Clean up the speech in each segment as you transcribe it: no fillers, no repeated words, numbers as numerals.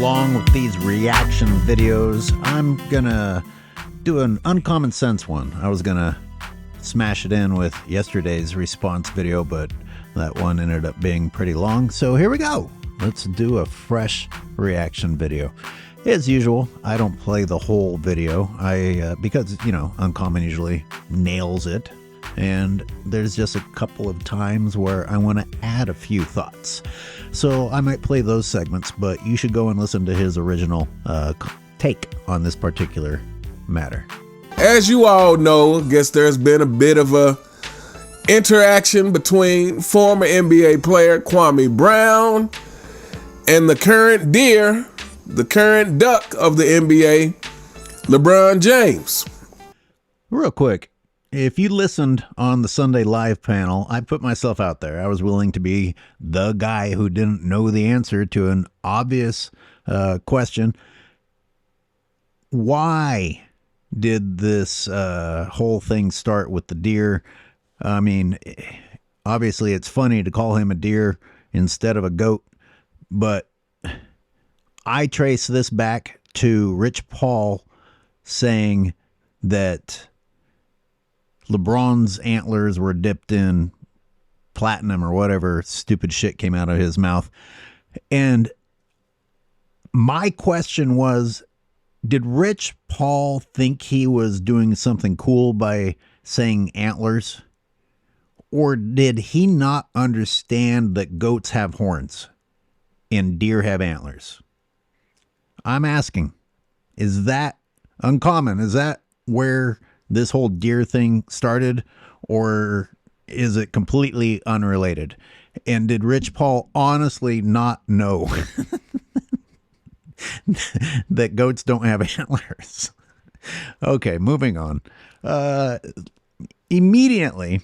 along with these reaction videos, I'm gonna do an uncommon sense one. I was gonna smash it in with yesterday's response video, but that one ended up being pretty long. So here we go. Let's do a fresh reaction video. As usual, I don't play the whole video. Because, Uncommon usually nails it. And there's just a couple of times where I want to add a few thoughts. So I might play those segments, but you should go and listen to his original take on this particular matter. As you all know, I guess there's been a bit of a interaction between former NBA player Kwame Brown and the current deer, the current duck of the NBA, LeBron James. Real quick, if you listened on the Sunday Live panel, I put myself out there. I was willing to be the guy who didn't know the answer to an obvious question. Why did this whole thing start with the deer? I mean, obviously it's funny to call him a deer instead of a goat, but I trace this back to Rich Paul saying that LeBron's antlers were dipped in platinum or whatever stupid shit came out of his mouth. And my question was, did Rich Paul think he was doing something cool by saying antlers? Or did he not understand that goats have horns and deer have antlers? I'm asking, is that uncommon? Is that where this whole deer thing started, or is it completely unrelated? And did Rich Paul honestly not know that goats don't have antlers? Okay, moving on. Immediately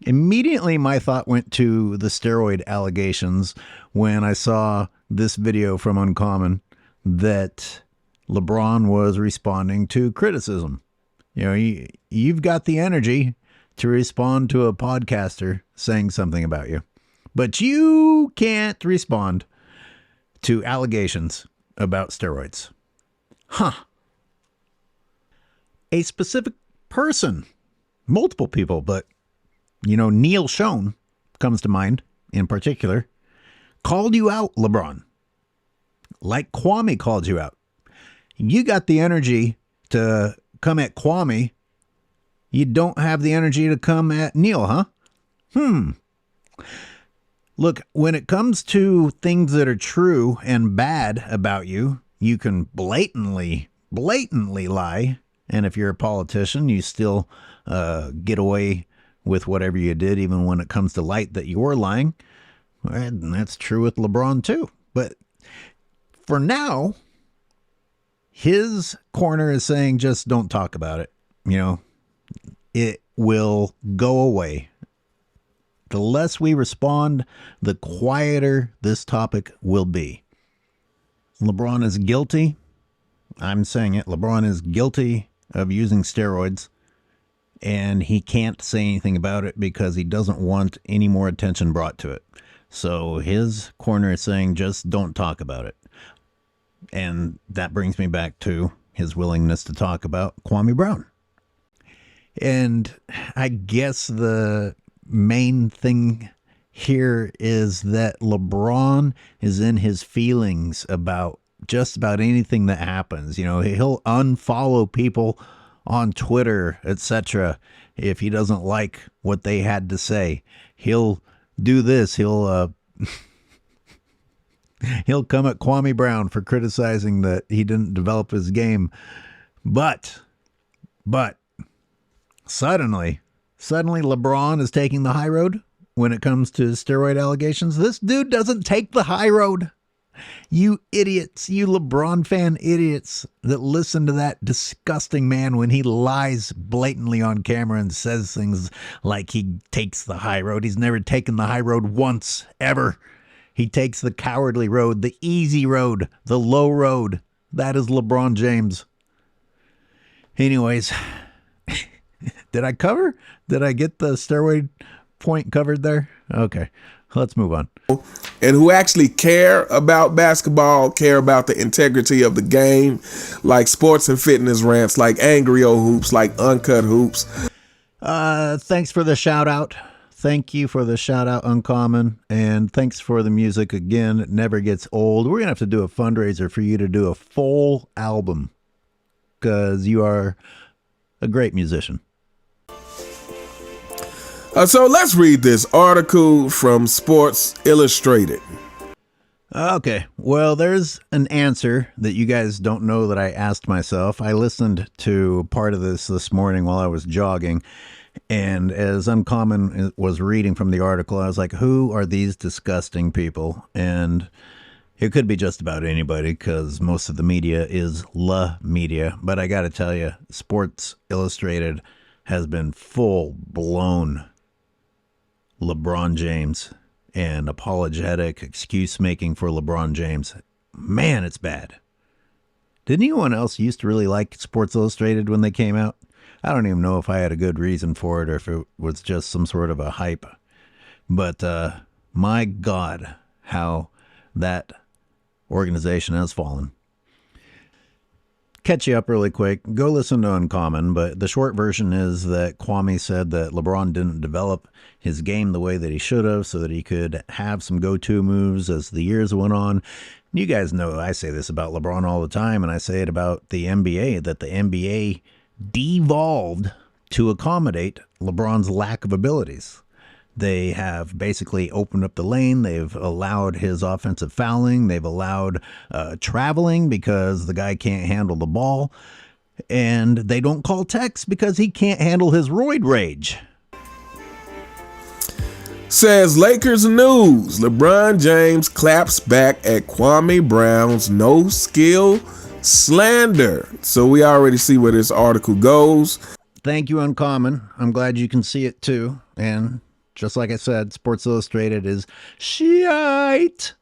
my thought went to the steroid allegations when I saw this video from Uncommon that LeBron was responding to criticism. You've got the energy to respond to a podcaster saying something about you, but you can't respond to allegations about steroids. A specific person, multiple people, but Neil Schon comes to mind in particular, called you out, LeBron, like Kwame called you out. You got the energy to come at Kwame. You don't have the energy to come at Neil, huh? Look, when it comes to things that are true and bad about you, you can blatantly lie. And if you're a politician, you still get away with whatever you did, even when it comes to light that you're lying. And that's true with LeBron too. But for now, his corner is saying, just don't talk about it. It will go away. The less we respond, the quieter this topic will be. LeBron is guilty. I'm saying it. LeBron is guilty of using steroids, and he can't say anything about it because he doesn't want any more attention brought to it. So his corner is saying, just don't talk about it. And that brings me back to his willingness to talk about Kwame Brown. And I guess the main thing here is that LeBron is in his feelings about just about anything that happens. He'll unfollow people on Twitter, etc. if he doesn't like what they had to say. He'll do this. He'll come at Kwame Brown for criticizing that he didn't develop his game. But suddenly LeBron is taking the high road when it comes to steroid allegations. This dude doesn't take the high road. You idiots, you LeBron fan idiots that listen to that disgusting man when he lies blatantly on camera and says things like he takes the high road. He's never taken the high road once, ever. He takes the cowardly road, the easy road, the low road. That is LeBron James. Anyways, did I get the steroid point covered there? Okay. Let's move on. And who actually care about basketball, care about the integrity of the game, like sports and fitness rants, like Angry O Hoops, like Uncut Hoops. Thanks for the shout out. Thank you for the shout out, Uncommon. And thanks for the music again. It never gets old. We're going to have to do a fundraiser for you to do a full album because you are a great musician. So let's read this article from Sports Illustrated. Okay, well, there's an answer that you guys don't know that I asked myself. I listened to part of this morning while I was jogging, and as Uncommon was reading from the article, I was like, who are these disgusting people? And it could be just about anybody because most of the media is la media. But I got to tell you, Sports Illustrated has been full-blown LeBron James and apologetic excuse making for LeBron James. Man, it's bad. Did anyone else used to really like Sports Illustrated when they came out? I don't even know if I had a good reason for it or if it was just some sort of a hype. But my God, how that organization has fallen. Catch you up really quick. Go listen to Uncommon, but the short version is that Kwame said that LeBron didn't develop his game the way that he should have so that he could have some go-to moves as the years went on. You guys know I say this about LeBron all the time, and I say it about the NBA, that the NBA devolved to accommodate LeBron's lack of abilities. They have basically opened up the lane. They've allowed his offensive fouling. They've allowed traveling because the guy can't handle the ball. And they don't call techs because he can't handle his roid rage. Says Lakers News, LeBron James claps back at Kwame Brown's no skill slander. So we already see where this article goes. Thank you, Uncommon. I'm glad you can see it too. And just like I said, Sports Illustrated is shite.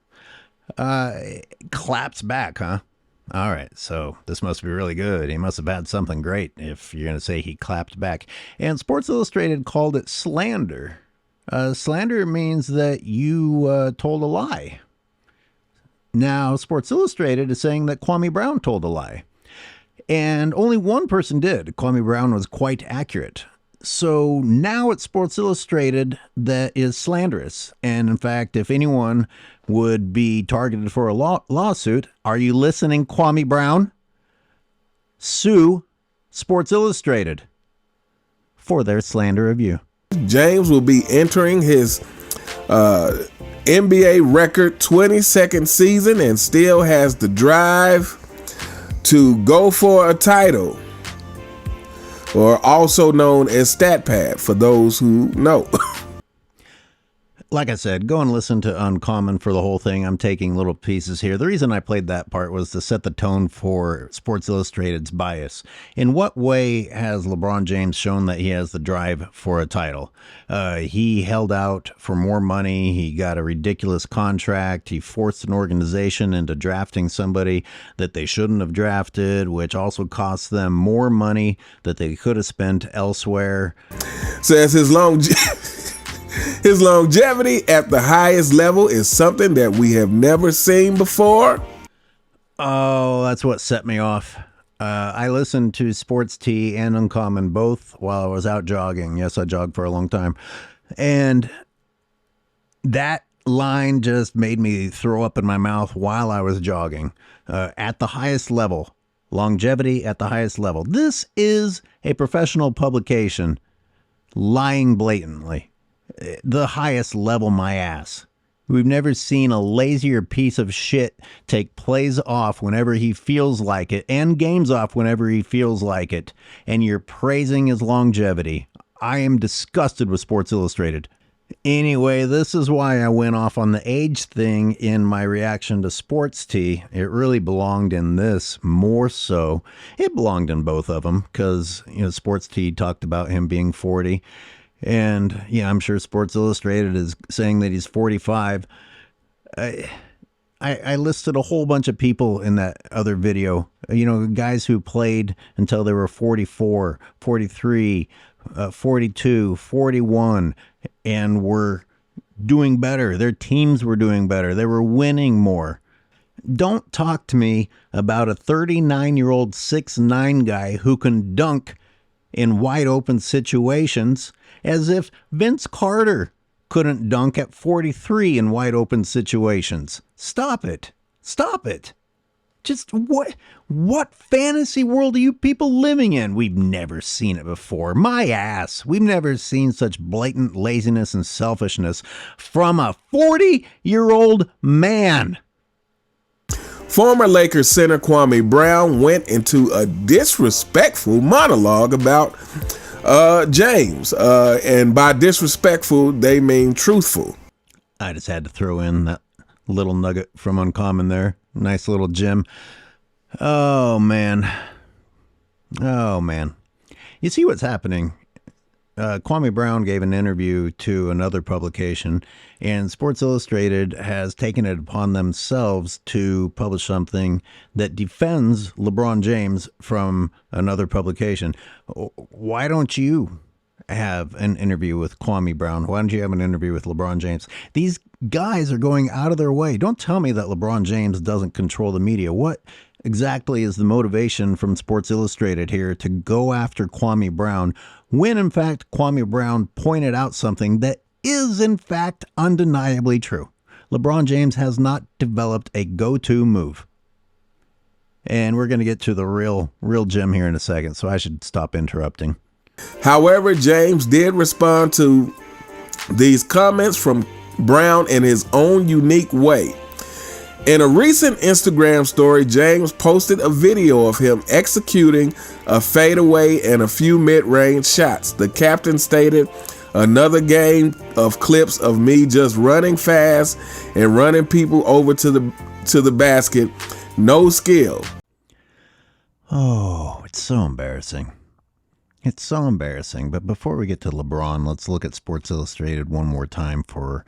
Claps back, huh? All right, so this must be really good. He must have had something great if you're going to say he clapped back. And Sports Illustrated called it slander. Slander means that you told a lie. Now, Sports Illustrated is saying that Kwame Brown told a lie. And only one person did. Kwame Brown was quite accurate. So now it's Sports Illustrated that is slanderous. And in fact, if anyone would be targeted for a lawsuit, are you listening, Kwame Brown? Sue Sports Illustrated for their slander of you. James will be entering his NBA record 22nd season and still has the drive to go for a title, or also known as StatPad for those who know. Like I said, go and listen to Uncommon for the whole thing. I'm taking little pieces here. The reason I played that part was to set the tone for Sports Illustrated's bias. In what way has LeBron James shown that he has the drive for a title? He held out for more money. He got a ridiculous contract. He forced an organization into drafting somebody that they shouldn't have drafted, which also cost them more money that they could have spent elsewhere. Says his longevity at the highest level is something that we have never seen before. Oh, that's what set me off. I listened to Sports Tea and Uncommon both while I was out jogging. Yes, I jogged for a long time. And that line just made me throw up in my mouth while I was jogging. At the highest level. Longevity at the highest level. This is a professional publication lying blatantly. The highest level, my ass. We've never seen a lazier piece of shit take plays off whenever he feels like it and games off whenever he feels like it. And you're praising his longevity. I am disgusted with Sports Illustrated. Anyway, this is why I went off on the age thing in my reaction to Sports Tea. It really belonged in this more so. It belonged in both of them because, Sports Tea talked about him being 40. And, I'm sure Sports Illustrated is saying that he's 45. I listed a whole bunch of people in that other video, guys who played until they were 44, 43, 42, 41, and were doing better. Their teams were doing better. They were winning more. Don't talk to me about a 39-year-old 6'9" guy who can dunk in wide open situations as if Vince Carter couldn't dunk at 43 in wide open situations. Stop it. Stop it. Just what fantasy world are you people living in? We've never seen it before. My ass. We've never seen such blatant laziness and selfishness from a 40-year-old man. Former Lakers center Kwame Brown went into a disrespectful monologue about James. And by disrespectful, they mean truthful. I just had to throw in that little nugget from Uncommon there. Nice little gem. Oh, man. Oh, man. You see what's happening? Kwame Brown gave an interview to another publication, and Sports Illustrated has taken it upon themselves to publish something that defends LeBron James from another publication. Why don't you have an interview with Kwame Brown? Why don't you have an interview with LeBron James? These guys are going out of their way. Don't tell me that LeBron James doesn't control the media. What exactly is the motivation from Sports Illustrated here to go after Kwame Brown when, in fact, Kwame Brown pointed out something that is, in fact, undeniably true? LeBron James has not developed a go-to move. And we're going to get to the real gem here in a second, so I should stop interrupting. However, James did respond to these comments from Brown in his own unique way. In a recent Instagram story, James posted a video of him executing a fadeaway and a few mid-range shots. The captain stated, "Another game of clips of me just running fast and running people over to the basket. No skill." Oh, it's so embarrassing. It's so embarrassing. But before we get to LeBron, let's look at Sports Illustrated one more time for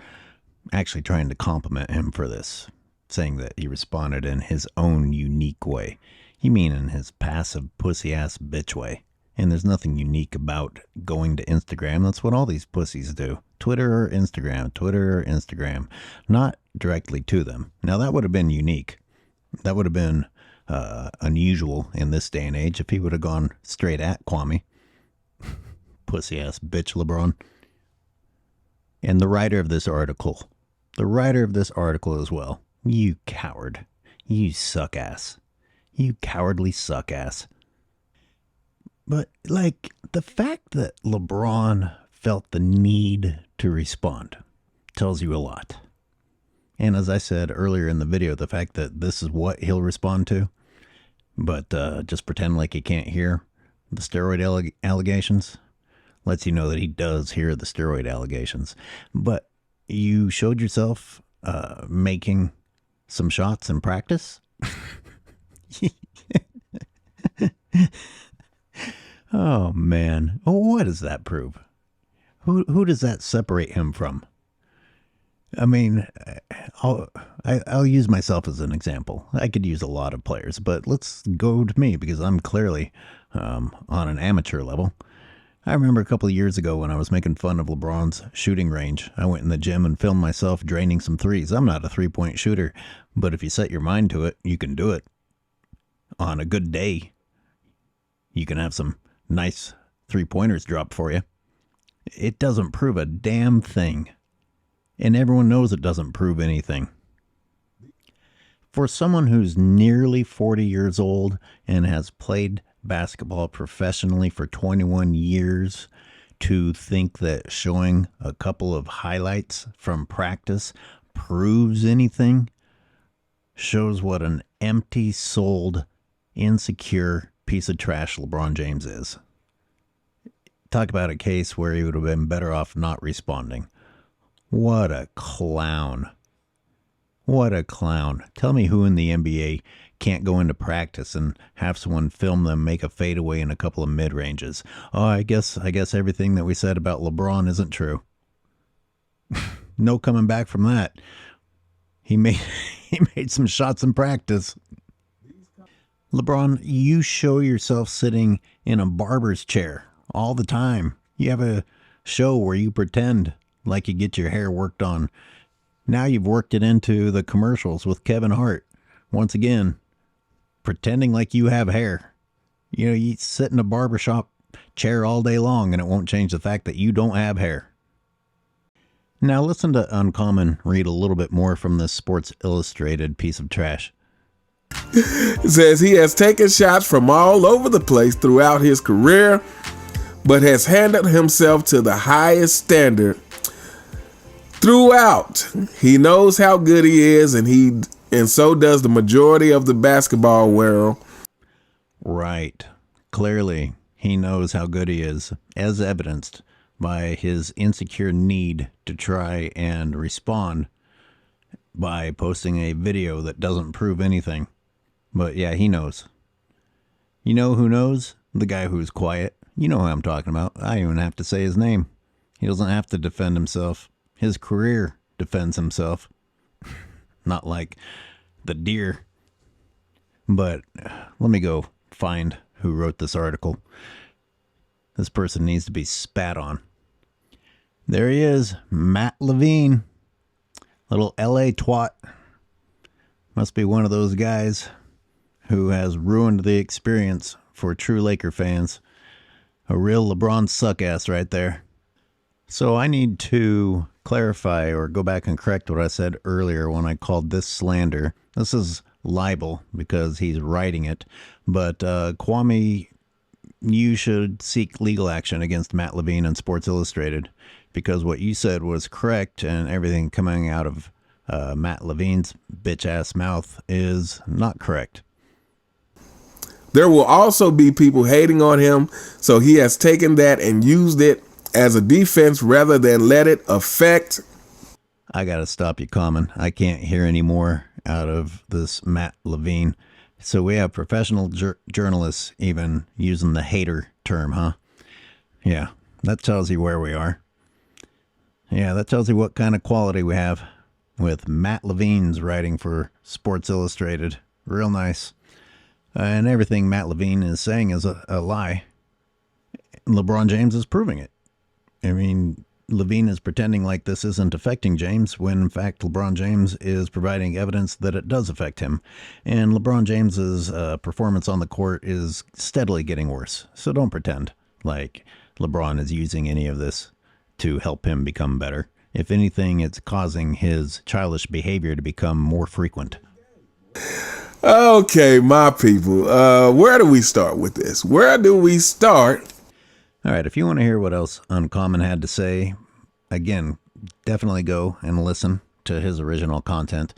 actually trying to compliment him for this, saying that he responded in his own unique way. You mean in his passive pussy-ass bitch way. And there's nothing unique about going to Instagram. That's what all these pussies do. Twitter or Instagram. Not directly to them. Now, that would have been unique. That would have been unusual in this day and age if he would have gone straight at Kwame. Pussy-ass bitch LeBron. And the writer of this article as well. You coward. You suck ass. You cowardly suck ass. But, like, the fact that LeBron felt the need to respond tells you a lot. And as I said earlier in the video, the fact that this is what he'll respond to, but just pretend like he can't hear the steroid allegations, lets you know that he does hear the steroid allegations. But you showed yourself making some shots in practice. Oh, man. What does that prove? Who does that separate him from? I mean, I'll use myself as an example. I could use a lot of players, but let's go to me because I'm clearly on an amateur level. I remember a couple of years ago when I was making fun of LeBron's shooting range. I went in the gym and filmed myself draining some threes. I'm not a three-point shooter, but if you set your mind to it, you can do it. On a good day, you can have some nice three-pointers drop for you. It doesn't prove a damn thing. And everyone knows it doesn't prove anything. For someone who's nearly 40 years old and has played basketball professionally for 21 years, to think that showing a couple of highlights from practice proves anything shows what an empty-souled, insecure piece of trash LeBron James is. Talk about a case where he would have been better off not responding. What a clown. What a clown. Tell me who in the NBA can't go into practice and have someone film them make a fadeaway in a couple of mid-ranges. Oh, I guess everything that we said about LeBron isn't true. No coming back from that. He made some shots in practice. LeBron, you show yourself sitting in a barber's chair all the time. You have a show where you pretend like you get your hair worked on. Now you've worked it into the commercials with Kevin Hart. Once again, pretending like you have hair. You know, you sit in a barbershop chair all day long and it won't change the fact that you don't have hair. Now listen to Uncommon read a little bit more from this Sports Illustrated piece of trash. It says he has taken shots from all over the place throughout his career, but has handled himself to the highest standard throughout. He knows how good he is, and so does the majority of the basketball world. Right. Clearly, he knows how good he is, as evidenced by his insecure need to try and respond by posting a video that doesn't prove anything. But yeah, he knows. You know who knows? The guy who's quiet. You know who I'm talking about. I don't even have to say his name. He doesn't have to defend himself. His career defends himself. Not like the deer. But let me go find who wrote this article. This person needs to be spat on. There he is, Matt Levine. Little LA twat. Must be one of those guys who has ruined the experience for true Laker fans. A real LeBron suck-ass right there. So I need to clarify or go back and correct what I said earlier when I called this slander. This is libel because he's writing it. But Kwame, you should seek legal action against Matt Levine and Sports Illustrated because what you said was correct and everything coming out of Matt Levine's bitch-ass mouth is not correct. There will also be people hating on him, so he has taken that and used it as a defense rather than let it affect. I gotta stop you, Common. I can't hear any more out of this Matt Levine. So we have professional journalists even using the hater term, huh? Yeah, that tells you where we are. Yeah, that tells you what kind of quality we have with Matt Levine's writing for Sports Illustrated. Real nice. And everything Matt Levine is saying is a lie. LeBron James is proving it. I mean, Levine is pretending like this isn't affecting James when, in fact, LeBron James is providing evidence that it does affect him. And LeBron James's performance on the court is steadily getting worse. So don't pretend like LeBron is using any of this to help him become better. If anything, it's causing his childish behavior to become more frequent. Okay, my people, where do we start with this? Where do we start? All right, if you want to hear what else Uncommon had to say, again, definitely go and listen to his original content.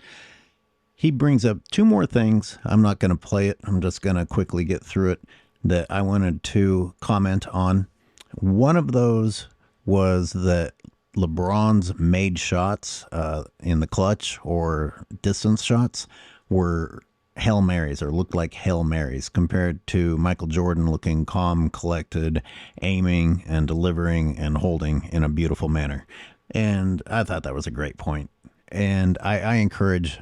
He brings up two more things. I'm not going to play it. I'm just going to quickly get through it that I wanted to comment on. One of those was that LeBron's made shots in the clutch or distance shots were Hail Marys or looked like Hail Marys compared to Michael Jordan looking calm, collected, aiming and delivering and holding in a beautiful manner. And I thought that was a great point. And I encourage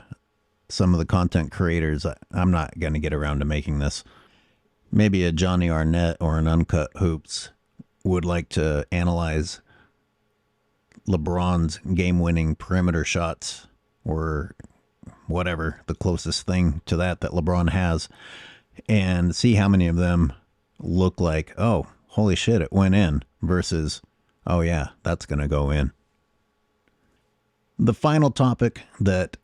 some of the content creators, I'm not going to get around to making this. Maybe a Johnny Arnett or an Uncut Hoops would like to analyze LeBron's game-winning perimeter shots or whatever the closest thing to that LeBron has and see how many of them look like, oh, holy shit, it went in versus, oh yeah, that's going to go in. The final topic that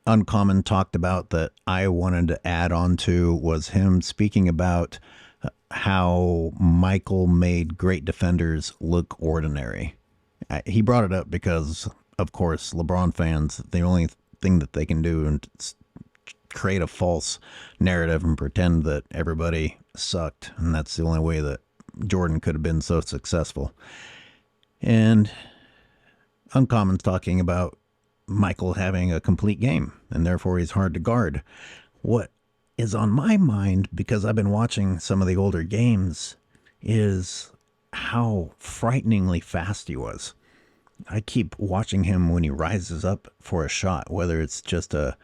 Uncommon talked about that I wanted to add on to was him speaking about how Michael made great defenders look ordinary. He brought it up because, of course, LeBron fans, the only thing that they can do and create a false narrative and pretend that everybody sucked. And that's the only way that Jordan could have been so successful. And Uncommon's talking about Michael having a complete game and therefore he's hard to guard. What is on my mind, because I've been watching some of the older games, is how frighteningly fast he was. I keep watching him when he rises up for a shot, whether it's just a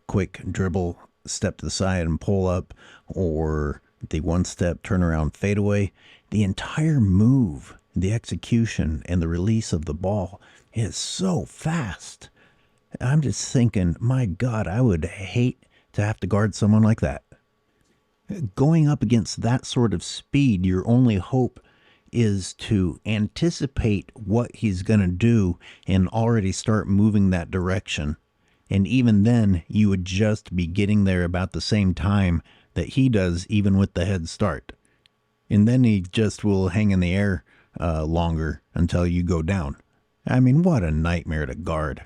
quick dribble, step to the side and pull up, or the one-step turnaround fadeaway. The entire move the execution and the release of the ball is so fast. I'm just thinking, my God, I would hate to have to guard someone like that. Going up against that sort of speed, your only hope is to anticipate what he's going to do and already start moving that direction. And even then, you would just be getting there about the same time that he does, even with the head start. And then he just will hang in the air longer until you go down. I mean, what a nightmare to guard.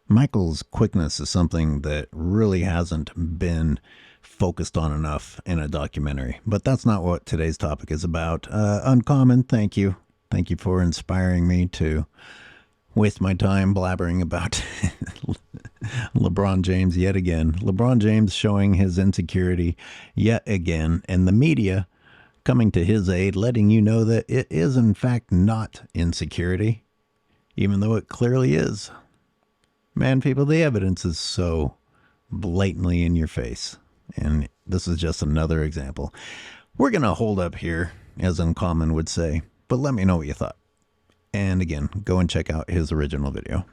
Michael's quickness is something that really hasn't been focused on enough in a documentary. But that's not what today's topic is about. Uncommon, thank you. Thank you for inspiring me to waste my time blabbering about LeBron James yet again. LeBron James showing his insecurity yet again, and the media coming to his aid, letting you know that it is in fact not insecurity, even though it clearly is. Man, people, the evidence is so blatantly in your face, and this is just another example. We're going to hold up here, as Uncommon would say, but let me know what you thought. And again, go and check out his original video.